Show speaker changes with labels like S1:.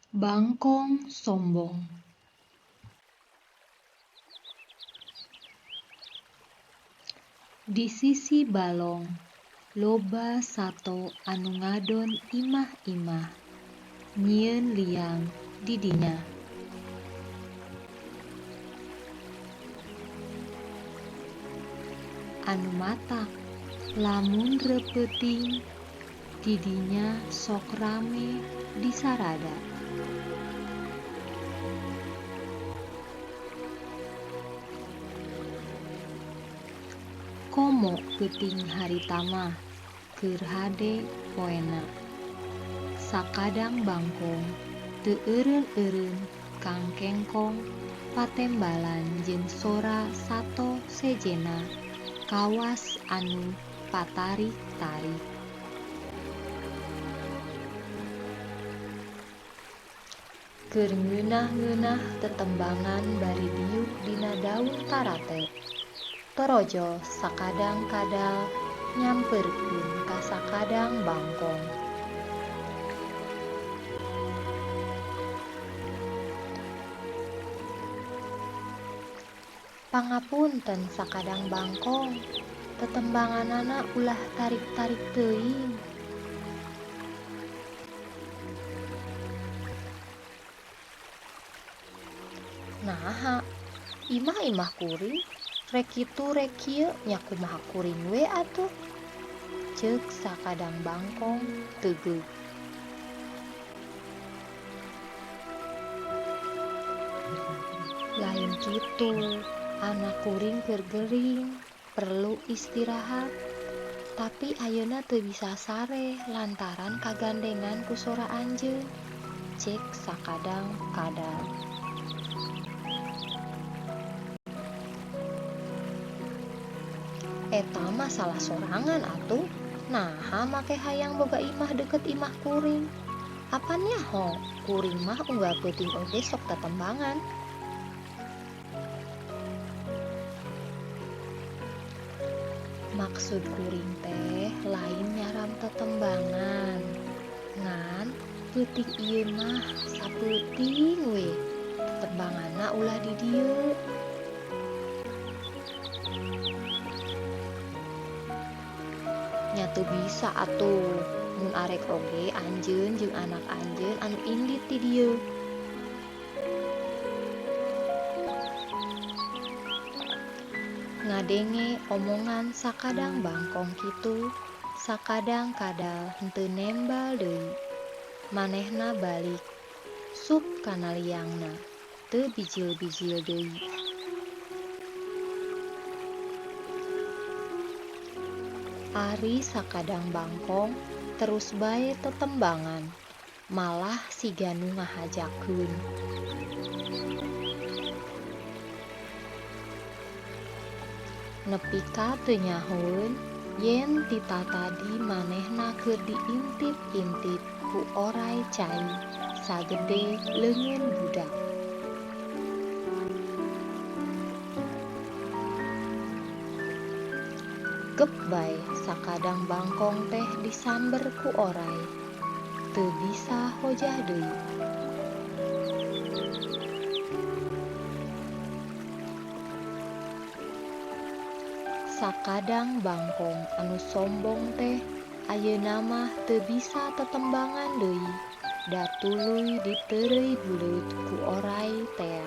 S1: Bangkong sombong. Di sisi balong loba sato anu ngadon imah-imah nyieun liang di dinya. Anu matak lamun repeuting di dinya sok rame disarada. Komo peuting haritama keur hade poena. Sakadang bangkong teu eureun-eureun kang kengkong patembalan jeung sora sato sejena kawas anu patarik-tarik. Keur ngeunah-ngeunah tetembangan bari diuk dina daun tarate. Torojo sakadang kadal nyamperkeun ka sakadang bangkong. Pangapunten sakadang bangkong, tetembanganana ulah tarik-tarik teuing. Naha, imah-imah kuring, rek kitu rek kieu nya kumaha kuring we atuh. Ceuk sakadang bangkong tegeuk. Lain kitu, anak kuring keur gering, perlu istirahat. Tapi ayeuna teu bisa sare lantaran kagandengan ku sora anjeun. Cek sakadang kadal. Eta mah salah sorangan atuh. Naha make hayang boga imah deket imah kuring. Apanya ho, kuring mah unggal peuting oge sok tetembangan. Maksud kuring teh lain nyaram tetembangan. Ngan peuting ieu mah sapeuting we. Tetembanganna ulah di dieu. Nya teu bisa atuh mun arek oge anjeun jeung anak anjeun anu indit ti dieu. Ngadenge omongan sakadang bangkong kitu, sakadang kadal henteu nembal deui. Manehna balik sup kana liangna, teu bijil-bijil deui. Ari sakadang bangkong terus bae tetembangan, malah siga nu ngahajakeun. Nepi ka teu nyahoeun yen tita tadi manehna keur diintip-intip ku oray cai sagede leungeun budak. Gep bae sakadang bangkong teh disamber ku oray, teu bisa hojah deui. Sakadang bangkong anu sombong teh ayeuna mah teu bisa tetembangan deui, da tuluy diteureuy buleut ku oray tea.